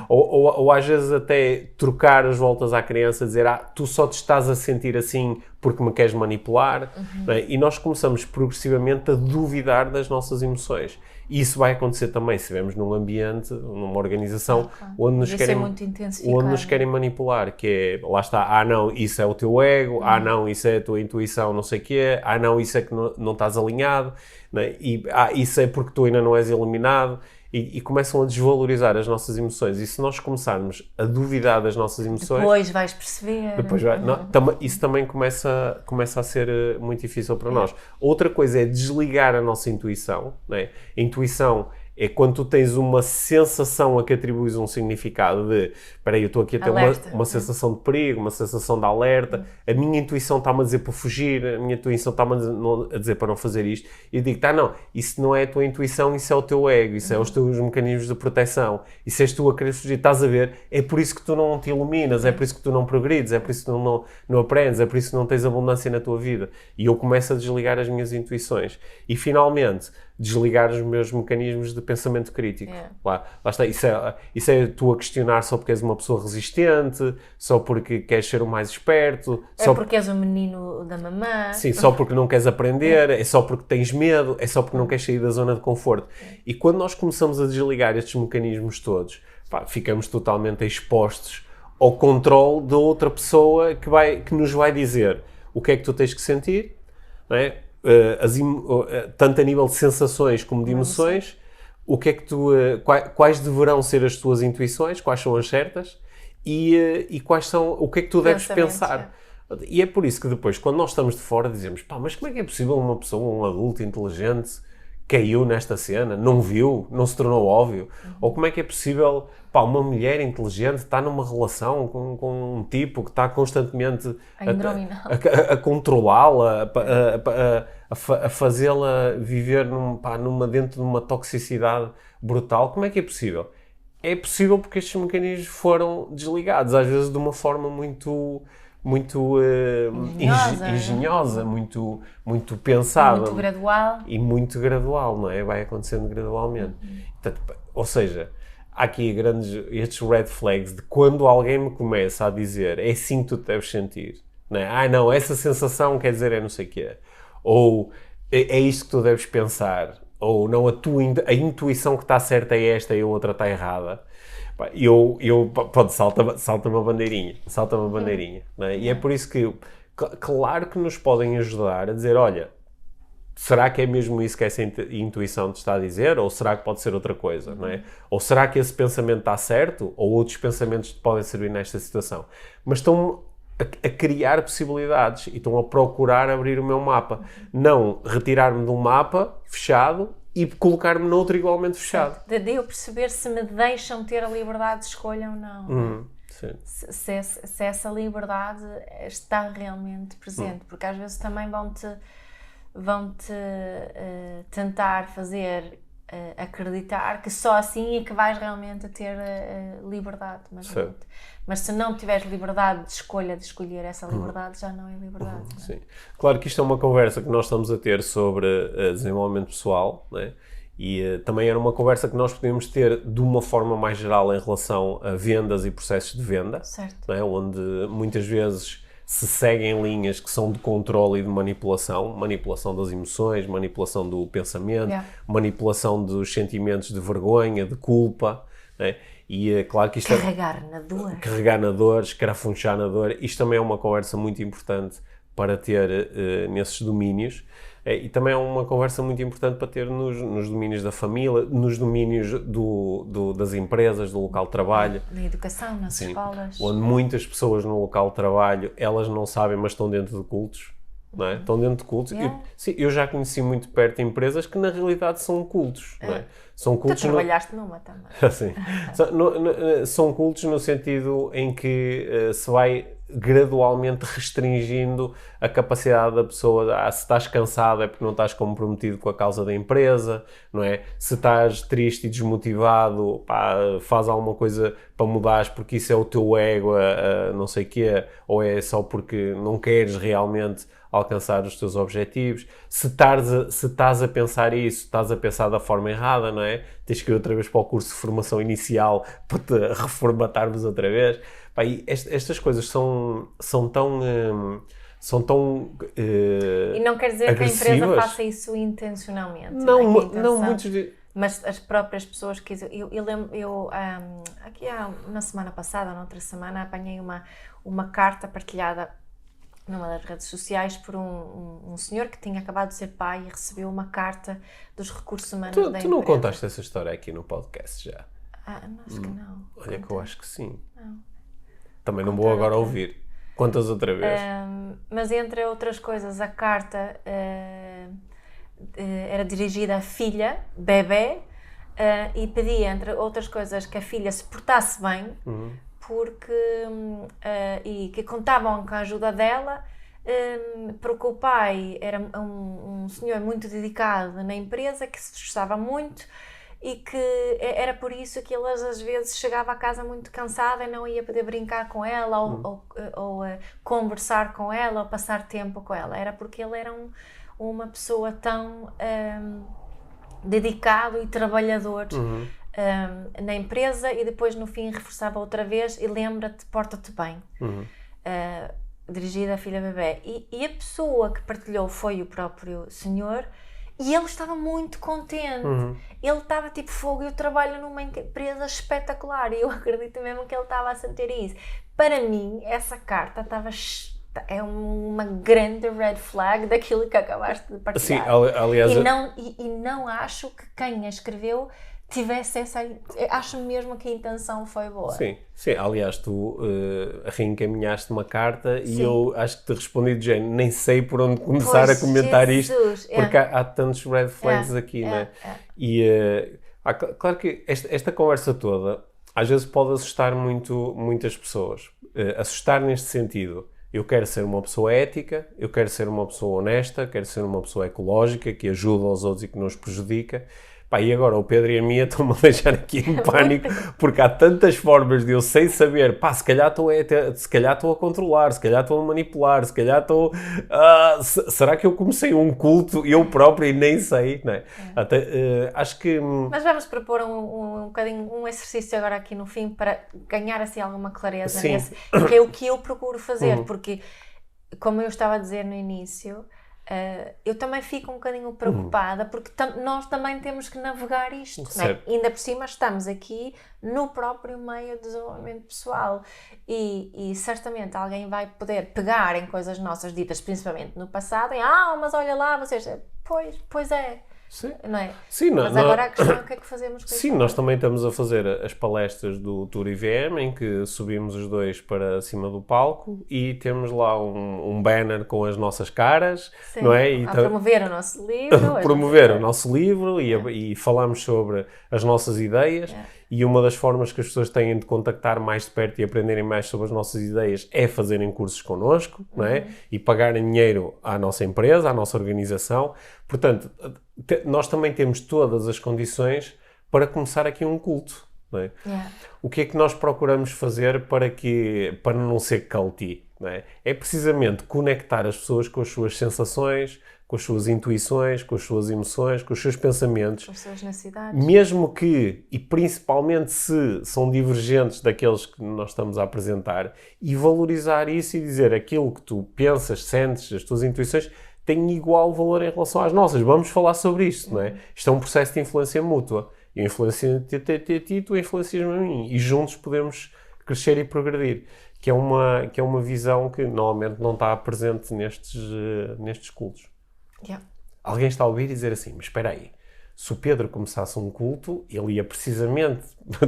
ou às vezes até trocar as voltas à criança, dizer, tu só te estás a sentir assim porque me queres manipular. Não é? E nós começamos progressivamente a duvidar das nossas emoções. E isso vai acontecer também se estivermos num ambiente, numa organização onde nos querem manipular, que é, lá está, não, isso é o teu ego, não, isso é a tua intuição, não sei o quê, não, isso é que não estás alinhado, né? E isso é porque tu ainda não és iluminado, e começam a desvalorizar as nossas emoções. E se nós começarmos a duvidar das nossas emoções... Depois vais perceber. Isso também começa a ser muito difícil para nós. Outra coisa é desligar a nossa intuição, né? A intuição é quando tu tens uma sensação a que atribuis um significado de, espera aí, eu estou aqui a ter uma sensação de perigo, uma sensação de alerta, a minha intuição está-me a dizer para fugir, a minha intuição está-me a dizer para não fazer isto, e eu digo, não, isso não é a tua intuição, isso é o teu ego, isso é os teus mecanismos de proteção, isso és tu a querer fugir, estás a ver? É por isso que tu não te iluminas, é por isso que tu não progredes, é por isso que tu não aprendes, é por isso que não tens abundância na tua vida. E eu começo a desligar as minhas intuições. E finalmente, desligar os meus mecanismos de pensamento crítico. Lá está, isso é tu a questionar só porque és uma pessoa resistente, só porque queres ser o mais esperto, só porque és o menino da mamã. Sim, só porque não queres aprender, é só porque tens medo, é só porque não queres sair da zona de conforto. E quando nós começamos a desligar estes mecanismos todos, ficamos totalmente expostos ao controle de outra pessoa que nos vai dizer o que é que tu tens que sentir, não é? Tanto a nível de sensações como de emoções, o que é que quais deverão ser as tuas intuições, quais são as certas e quais são, o que é que tu deves pensar. E é por isso que depois, quando nós estamos de fora, dizemos, mas como é que é possível uma pessoa, um adulto inteligente, caiu nesta cena, não viu, não se tornou óbvio? Ou como é que é possível, uma mulher inteligente está numa relação com um tipo que está constantemente a controlá-la, a fazê-la viver dentro de uma toxicidade brutal? Como é que é possível? É possível porque estes mecanismos foram desligados, às vezes de uma forma muito engenhosa, muito pensada. Muito gradual. E muito gradual, não é? Vai acontecendo gradualmente. Portanto, ou seja, há aqui estes red flags de quando alguém me começa a dizer é assim que tu te deves sentir. Não é? Não, essa sensação quer dizer é não sei o quê. ou é isto que tu deves pensar, ou não, a intuição que está certa é esta e a outra está errada. Pronto, salta-me a bandeirinha, não é? E é por isso que, claro que nos podem ajudar a dizer, olha, será que é mesmo isso que essa intuição te está a dizer? Ou será que pode ser outra coisa, não é? Ou será que esse pensamento está certo? Ou outros pensamentos te podem servir nesta situação? Mas estão a criar possibilidades e estão a procurar abrir o meu mapa. Não retirar-me de um mapa fechado e colocar-me noutro igualmente fechado. De eu perceber se me deixam ter a liberdade de escolha ou não. Se essa liberdade está realmente presente. Porque às vezes também vão-te tentar fazer acreditar que só assim é que vais realmente ter liberdade. Mas se não tiveres liberdade de escolher essa liberdade, já não é liberdade. Não é? Sim. Claro que isto é uma conversa que nós estamos a ter sobre desenvolvimento pessoal, né? E também era uma conversa que nós podíamos ter de uma forma mais geral em relação a vendas e processos de venda, né? Onde muitas vezes se seguem linhas que são de controle e de manipulação das emoções, manipulação do pensamento, manipulação dos sentimentos de vergonha, de culpa, né? E é claro que isto carregar na dor, escarafunchar na dor, isto também é uma conversa muito importante para ter nesses domínios. E também é uma conversa muito importante para ter nos domínios da família, nos domínios das empresas, do local de trabalho. Na educação, nas escolas. Onde muitas pessoas no local de trabalho, elas não sabem, mas estão dentro de cultos. Não é? Estão dentro de cultos. Eu já conheci muito perto empresas que na realidade são cultos. Não é? São cultos. Tu trabalhaste numa também. Sim. São cultos no sentido em que se vai gradualmente restringindo a capacidade da pessoa. Se estás cansado é porque não estás comprometido com a causa da empresa, não é? Se estás triste e desmotivado, faz alguma coisa para mudares porque isso é o teu ego, não sei o quê, ou é só porque não queres realmente alcançar os teus objetivos. Se estás a pensar isso, estás a pensar da forma errada, não é? Tens que ir outra vez para o curso de formação inicial para te reformatarmos outra vez. E estas coisas são tão e não quer dizer agressivas. Que a empresa faça isso intencionalmente. Não muitos mas as próprias pessoas que eu lembro, aqui na semana passada, na outra semana, apanhei uma carta partilhada numa das redes sociais por um senhor que tinha acabado de ser pai e recebeu uma carta dos recursos humanos da empresa. Tu não contaste essa história aqui no podcast já? Acho que não. Olha que eu acho que sim. Não. Também não vou agora ouvir. Contas outra vez. Mas entre outras coisas, a carta era dirigida à filha, bebê, e pedia, entre outras coisas, que a filha se portasse bem, e que contavam com a ajuda dela, porque o pai era um senhor muito dedicado na empresa, que se esforçava muito, e que era por isso que ele às vezes chegava a casa muito cansado e não ia poder brincar com ela ou conversar com ela ou passar tempo com ela. Era porque ele era uma pessoa tão dedicado e trabalhador na empresa, e depois no fim reforçava outra vez e lembra-te, porta-te bem. Dirigida à filha bebê. E a pessoa que partilhou foi o próprio senhor. E ele estava muito contente. Ele estava tipo, fogo, eu trabalho numa empresa espetacular. E eu acredito mesmo que ele estava a sentir isso. Para mim, essa carta é uma grande red flag daquilo que acabaste de partilhar. Sim, aliás... E não acho que quem a escreveu tivesse essa... Acho mesmo que a intenção foi boa. Sim. Aliás, tu reencaminhaste uma carta e eu acho que te respondi de género, nem sei por onde começar a comentar isto, porque há tantos red flags aqui, não é? E claro que esta conversa toda às vezes pode assustar muitas pessoas. Assustar neste sentido. Eu quero ser uma pessoa ética, eu quero ser uma pessoa honesta, quero ser uma pessoa ecológica, que ajuda aos outros e que não os prejudica. E agora o Pedro e a Mia estão-me a deixar aqui em pânico, porque há tantas formas de eu sem saber, se calhar estou a controlar, se calhar estou a manipular, se calhar estou... será que eu comecei um culto eu próprio e nem sei, não é? Acho que... Mas vamos propor um bocadinho um exercício agora aqui no fim para ganhar assim alguma clareza nesse, que é o que eu procuro fazer, porque como eu estava a dizer no início... eu também fico um bocadinho preocupada porque nós também temos que navegar isto, não é? Ainda por cima estamos aqui no próprio meio do desenvolvimento pessoal e certamente alguém vai poder pegar em coisas nossas ditas principalmente no passado e mas olha lá, vocês, pois é. Sim. Não é? Sim, mas agora a questão é o que é que fazemos com isso? Sim, nós também estamos a fazer as palestras do Tour IVM, em que subimos os dois para cima do palco e temos lá um banner com as nossas caras, sim, não é? A promover o nosso livro. Promover o nosso livro e falamos sobre as nossas ideias. E uma das formas que as pessoas têm de contactar mais de perto e aprenderem mais sobre as nossas ideias é fazerem cursos connosco, não é? E pagarem dinheiro à nossa empresa, à nossa organização. Portanto, nós também temos todas as condições para começar aqui um culto, não é? O que é que nós procuramos fazer para não ser culty, não é? É precisamente conectar as pessoas com as suas sensações, com as suas intuições, com as suas emoções, com os seus pensamentos. Com as suas necessidades. Mesmo que, e principalmente se são divergentes daqueles que nós estamos a apresentar, e valorizar isso e dizer aquilo que tu pensas, sentes, as tuas intuições, tem igual valor em relação às nossas. Vamos falar sobre isto, não é? Isto é um processo de influência mútua. Eu influencio-te a ti, tu influencias-me a mim. E juntos podemos crescer e progredir. Que é uma visão que normalmente não está presente nestes cultos. Alguém está a ouvir e dizer assim, mas espera aí, se o Pedro começasse um culto, ele ia precisamente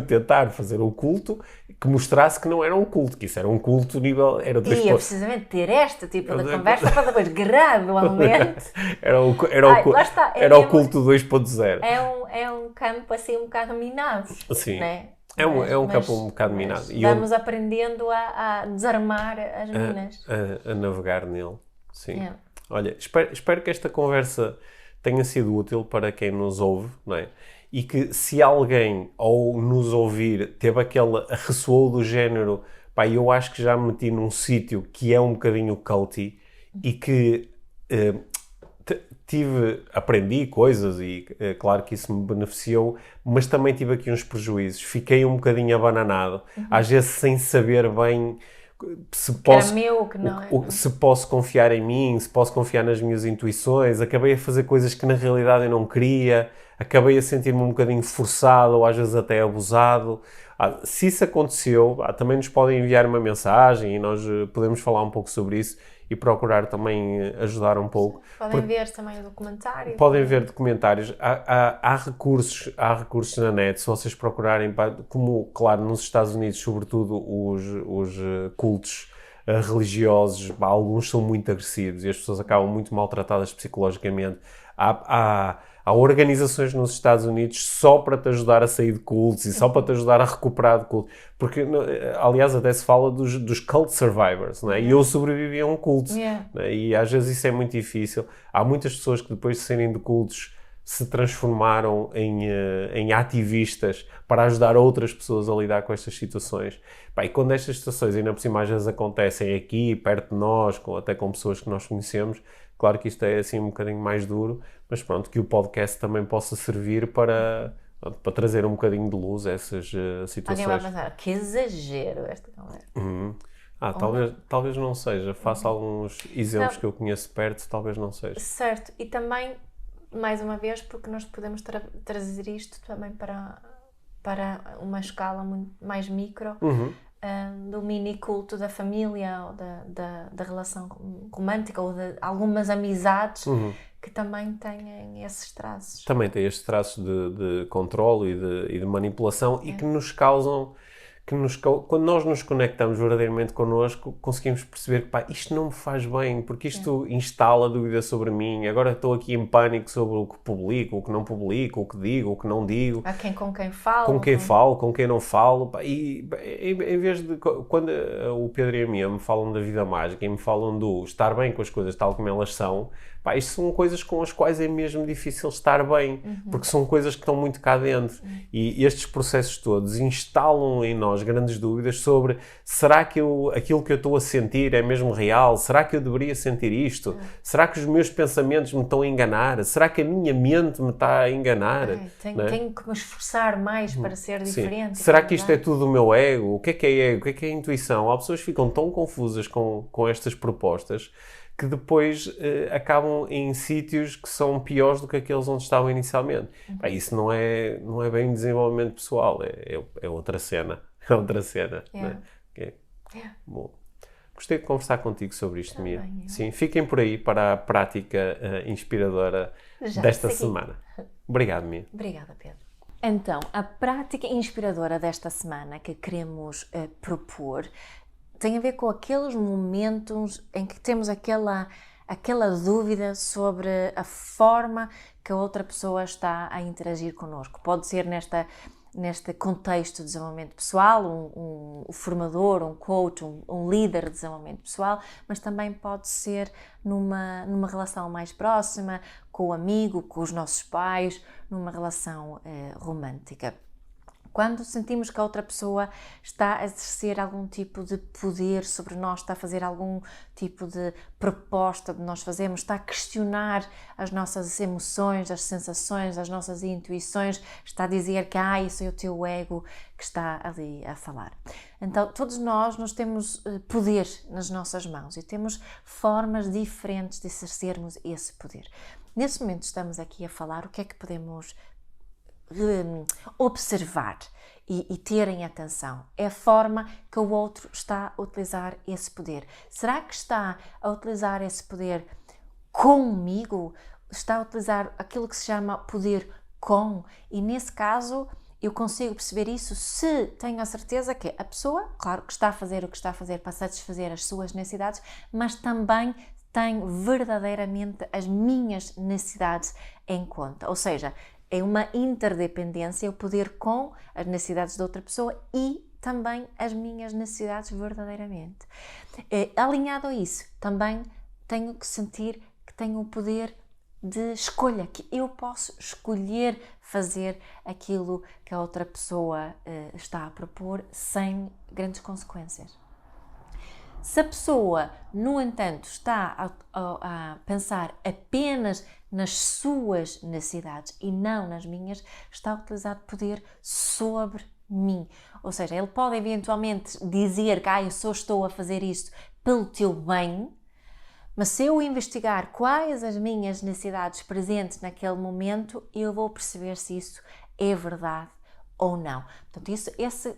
tentar fazer um culto que mostrasse que não era um culto, que isso era um culto nível... Ia precisamente ter este tipo de conversa para depois, gradualmente... era o culto 2.0. É um campo assim um bocado minado. Sim. Né? É um campo um bocado minado. Vamos aprendendo a desarmar as minas. A navegar nele, sim. Olha, espero que esta conversa tenha sido útil para quem nos ouve, não é? E que se alguém, ao nos ouvir, teve ressoou do género, eu acho que já me meti num sítio que é um bocadinho culty e que aprendi coisas e claro que isso me beneficiou, mas também tive aqui uns prejuízos. Fiquei um bocadinho abananado, às vezes sem saber bem... Se posso confiar em mim, se posso confiar nas minhas intuições, acabei a fazer coisas que na realidade eu não queria, acabei a sentir-me um bocadinho forçado ou às vezes até abusado. Se isso aconteceu, também nos podem enviar uma mensagem e nós podemos falar um pouco sobre isso e procurar também ajudar um pouco. Podem ver também o documentário. Podem ver documentários. Há recursos na net, se vocês procurarem, como, claro, nos Estados Unidos, sobretudo os cultos religiosos, alguns são muito agressivos e as pessoas acabam muito maltratadas psicologicamente. Há organizações nos Estados Unidos só para te ajudar a sair de cultos e só para te ajudar a recuperar de culto. Porque, aliás, até se fala dos cult survivors, não é? E eu sobrevivi a um culto. Né? E às vezes isso é muito difícil. Há muitas pessoas que depois de serem de cultos se transformaram em ativistas para ajudar outras pessoas a lidar com estas situações. E quando estas situações ainda por cima às vezes acontecem aqui, perto de nós, até com pessoas que nós conhecemos, claro que isto é assim um bocadinho mais duro, mas pronto, que o podcast também possa servir para trazer um bocadinho de luz a essas situações. Alguém vai pensar, que exagero esta conversa. Talvez não seja. Faça alguns exemplos que eu conheço perto, talvez não seja. Certo, e também, mais uma vez, porque nós podemos trazer isto também para uma escala muito mais micro, do mini culto da família ou da relação romântica ou de algumas amizades que também têm esses traços. Também têm estes traços de controle e de manipulação e que nos causam... Quando nós nos conectamos verdadeiramente connosco, conseguimos perceber que isto não me faz bem, porque isto instala dúvida sobre mim, agora estou aqui em pânico sobre o que publico, o que não publico, o que digo, o que não digo. Com quem falo. Com quem falo, com quem não falo. E em vez de... Quando o Pedro e a minha me falam da vida mágica e me falam do estar bem com as coisas tal como elas são, isto são coisas com as quais é mesmo difícil estar bem, porque são coisas que estão muito cá dentro. E estes processos todos instalam em nós grandes dúvidas sobre será que aquilo que eu estou a sentir é mesmo real? Será que eu deveria sentir isto? Será que os meus pensamentos me estão a enganar? Será que a minha mente me está a enganar? Tenho que me esforçar mais para ser diferente. Será que isto é tudo o meu ego? O que é ego? O que é intuição? Há pessoas que ficam tão confusas com estas propostas que depois acabam em sítios que são piores do que aqueles onde estavam inicialmente. Pá, isso não é bem desenvolvimento pessoal, é outra cena. É outra cena. Yeah. Né? Bom, gostei de conversar contigo sobre isto, Mia. Também eu. Sim, fiquem por aí para a prática inspiradora desta semana. Obrigado, Mia. Obrigada, Pedro. Então, a prática inspiradora desta semana que queremos propor tem a ver com aqueles momentos em que temos aquela dúvida sobre a forma que a outra pessoa está a interagir connosco. Pode ser neste contexto de desenvolvimento pessoal, um formador, um coach, um líder de desenvolvimento pessoal, mas também pode ser numa relação mais próxima, com o amigo, com os nossos pais, numa relação romântica. Quando sentimos que a outra pessoa está a exercer algum tipo de poder sobre nós, está a fazer algum tipo de proposta de nós fazermos, está a questionar as nossas emoções, as sensações, as nossas intuições, está a dizer que isso é o teu ego que está ali a falar. Então, todos nós temos poder nas nossas mãos e temos formas diferentes de exercermos esse poder. Nesse momento estamos aqui a falar o que é que podemos observar e terem atenção. É a forma que o outro está a utilizar esse poder. Será que está a utilizar esse poder comigo? Está a utilizar aquilo que se chama poder com? E nesse caso eu consigo perceber isso se tenho a certeza que a pessoa, claro, que está a fazer o que está a fazer para satisfazer as suas necessidades, mas também tem verdadeiramente as minhas necessidades em conta. Ou seja, é uma interdependência, o poder com as necessidades da outra pessoa e também as minhas necessidades verdadeiramente. Alinhado a isso, também tenho que sentir que tenho o poder de escolha, que eu posso escolher fazer aquilo que a outra pessoa está a propor sem grandes consequências. Se a pessoa, no entanto, está a pensar apenas nas suas necessidades e não nas minhas, está a utilizar poder sobre mim. Ou seja, ele pode eventualmente dizer que eu só estou a fazer isto pelo teu bem, mas se eu investigar quais as minhas necessidades presentes naquele momento, eu vou perceber se isso é verdade ou não. Portanto, esse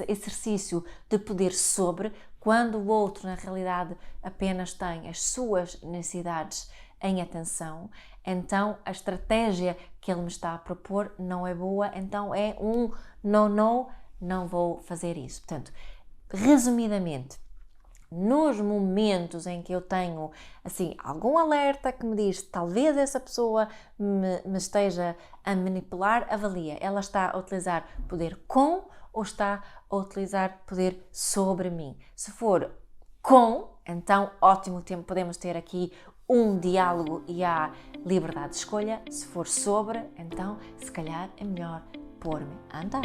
exercício de poder sobre, quando o outro, na realidade, apenas tem as suas necessidades em atenção, então a estratégia que ele me está a propor não é boa, então é não vou fazer isso. Portanto, resumidamente, nos momentos em que eu tenho assim algum alerta que me diz talvez essa pessoa me esteja a manipular, avalia, ela está a utilizar poder com ou está a utilizar poder sobre mim. Se for com, então ótimo tempo, podemos ter aqui um diálogo e há liberdade de escolha. Se for sobre, então se calhar é melhor pôr-me a andar.